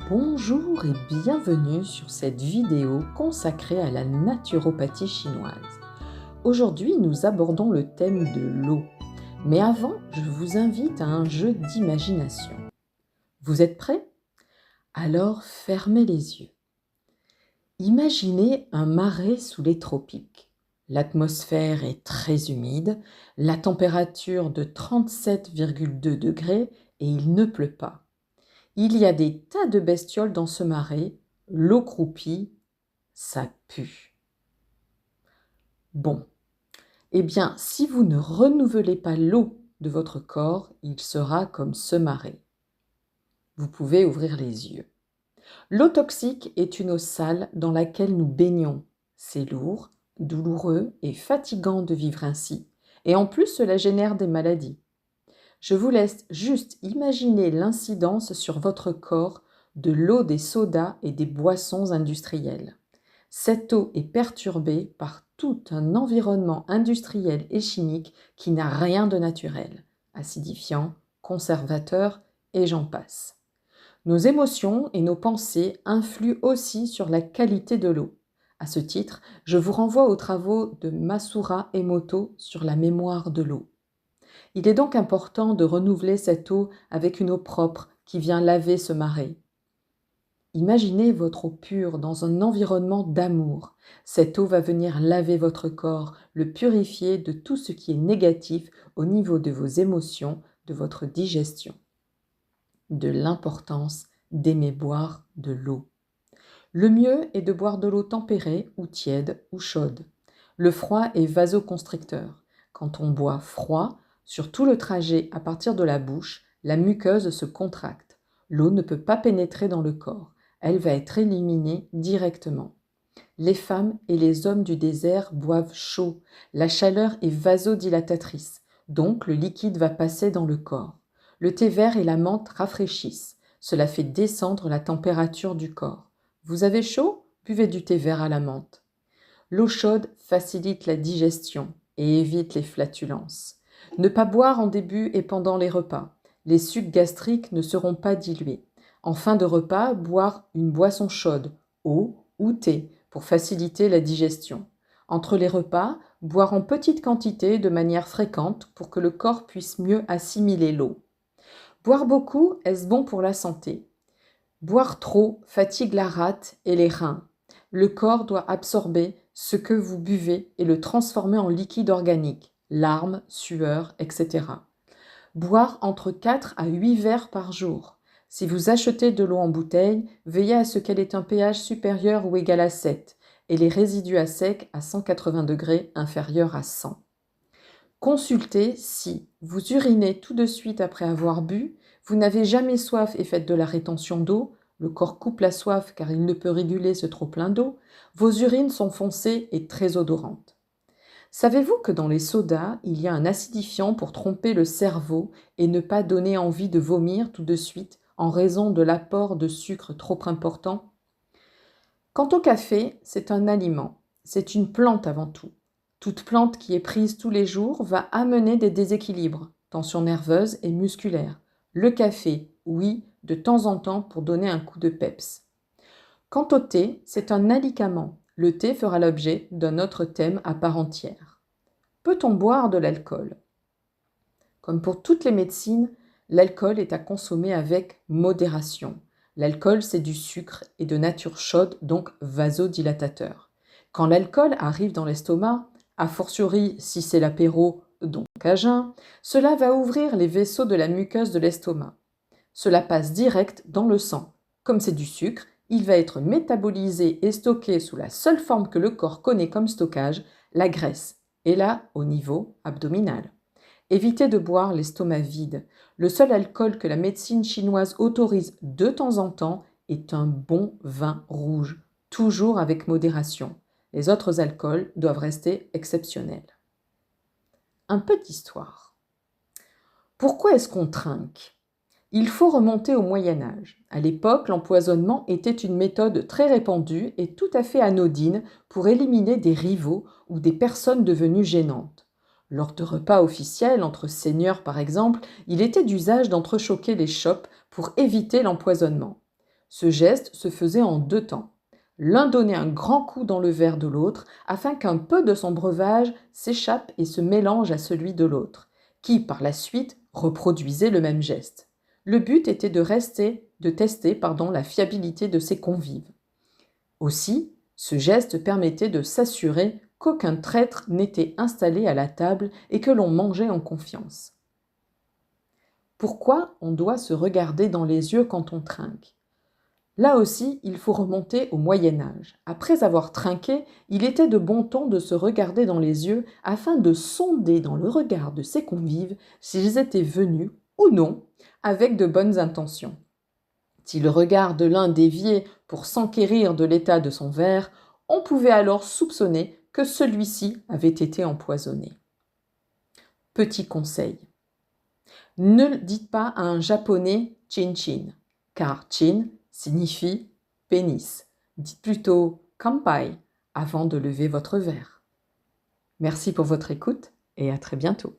Bonjour et bienvenue sur cette vidéo consacrée à la naturopathie chinoise. Aujourd'hui, nous abordons le thème de l'eau. Mais avant, je vous invite à un jeu d'imagination. Vous êtes prêts? Alors fermez les yeux. Imaginez un marais sous les tropiques. L'atmosphère est très humide, la température de 37,2 degrés et il ne pleut pas. Il y a des tas de bestioles dans ce marais, l'eau croupie, ça pue. Bon, eh bien, si vous ne renouvelez pas l'eau de votre corps, il sera comme ce marais. Vous pouvez ouvrir les yeux. L'eau toxique est une eau sale dans laquelle nous baignons. C'est lourd, douloureux et fatigant de vivre ainsi. Et en plus, cela génère des maladies. Je vous laisse juste imaginer l'incidence sur votre corps de l'eau des sodas et des boissons industrielles. Cette eau est perturbée par tout un environnement industriel et chimique qui n'a rien de naturel, acidifiants, conservateurs et j'en passe. Nos émotions et nos pensées influent aussi sur la qualité de l'eau. À ce titre, je vous renvoie aux travaux de Masura Emoto sur la mémoire de l'eau. Il est donc important de renouveler cette eau avec une eau propre qui vient laver ce marais. Imaginez votre eau pure dans un environnement d'amour. Cette eau va venir laver votre corps, le purifier de tout ce qui est négatif au niveau de vos émotions, de votre digestion. De l'importance d'aimer boire de l'eau. Le mieux est de boire de l'eau tempérée ou tiède ou chaude. Le froid est vasoconstricteur. Quand on boit froid, sur tout le trajet à partir de la bouche, la muqueuse se contracte. L'eau ne peut pas pénétrer dans le corps. Elle va être éliminée directement. Les femmes et les hommes du désert boivent chaud. La chaleur est vasodilatatrice, donc le liquide va passer dans le corps. Le thé vert et la menthe rafraîchissent. Cela fait descendre la température du corps. Vous avez chaud? Buvez du thé vert à la menthe. L'eau chaude facilite la digestion et évite les flatulences. Ne pas boire en début et pendant les repas. Les sucs gastriques ne seront pas dilués. En fin de repas, boire une boisson chaude, eau ou thé, pour faciliter la digestion. Entre les repas, boire en petite quantité de manière fréquente pour que le corps puisse mieux assimiler l'eau. Boire beaucoup, est-ce bon pour la santé? Boire trop fatigue la rate et les reins. Le corps doit absorber ce que vous buvez et le transformer en liquide organique, larmes, sueur, etc. Boire entre 4 à 8 verres par jour. Si vous achetez de l'eau en bouteille, veillez à ce qu'elle ait un pH supérieur ou égal à 7 et les résidus à sec à 180 degrés inférieurs à 100. Consultez si vous urinez tout de suite après avoir bu, vous n'avez jamais soif et faites de la rétention d'eau, le corps coupe la soif car il ne peut réguler ce trop-plein d'eau, vos urines sont foncées et très odorantes. Savez-vous que dans les sodas, il y a un acidifiant pour tromper le cerveau et ne pas donner envie de vomir tout de suite en raison de l'apport de sucre trop important? Quant au café, c'est un aliment, c'est une plante avant tout. Toute plante qui est prise tous les jours va amener des déséquilibres, tension nerveuse et musculaire. Le café, oui, de temps en temps pour donner un coup de peps. Quant au thé, c'est un alicament. Le thé fera l'objet d'un autre thème à part entière. Peut-on boire de l'alcool? Comme pour toutes les médecines, l'alcool est à consommer avec modération. L'alcool, c'est du sucre et de nature chaude, donc vasodilatateur. Quand l'alcool arrive dans l'estomac, a fortiori si c'est l'apéro, donc à jeun, cela va ouvrir les vaisseaux de la muqueuse de l'estomac. Cela passe direct dans le sang. Comme c'est du sucre, il va être métabolisé et stocké sous la seule forme que le corps connaît comme stockage, la graisse, et là au niveau abdominal. Évitez de boire l'estomac vide. Le seul alcool que la médecine chinoise autorise de temps en temps est un bon vin rouge, toujours avec modération. Les autres alcools doivent rester exceptionnels. Un peu d'histoire. Pourquoi est-ce qu'on trinque? Il faut remonter au Moyen Âge. À l'époque, l'empoisonnement était une méthode très répandue et tout à fait anodine pour éliminer des rivaux ou des personnes devenues gênantes. Lors de repas officiels, entre seigneurs par exemple, il était d'usage d'entrechoquer les chopes pour éviter l'empoisonnement. Ce geste se faisait en 2 temps. L'un donnait un grand coup dans le verre de l'autre afin qu'un peu de son breuvage s'échappe et se mélange à celui de l'autre, qui par la suite reproduisait le même geste. Le but était de tester la fiabilité de ses convives. Aussi, ce geste permettait de s'assurer qu'aucun traître n'était installé à la table et que l'on mangeait en confiance. Pourquoi on doit se regarder dans les yeux quand on trinque ? Là aussi, il faut remonter au Moyen Âge. Après avoir trinqué, il était de bon ton de se regarder dans les yeux afin de sonder dans le regard de ses convives s'ils étaient venus, ou non, avec de bonnes intentions. Si le regard de l'un déviait pour s'enquérir de l'état de son verre, on pouvait alors soupçonner que celui-ci avait été empoisonné. Petit conseil. Ne dites pas à un japonais chin-chin, car chin signifie pénis. Dites plutôt kampai avant de lever votre verre. Merci pour votre écoute et à très bientôt.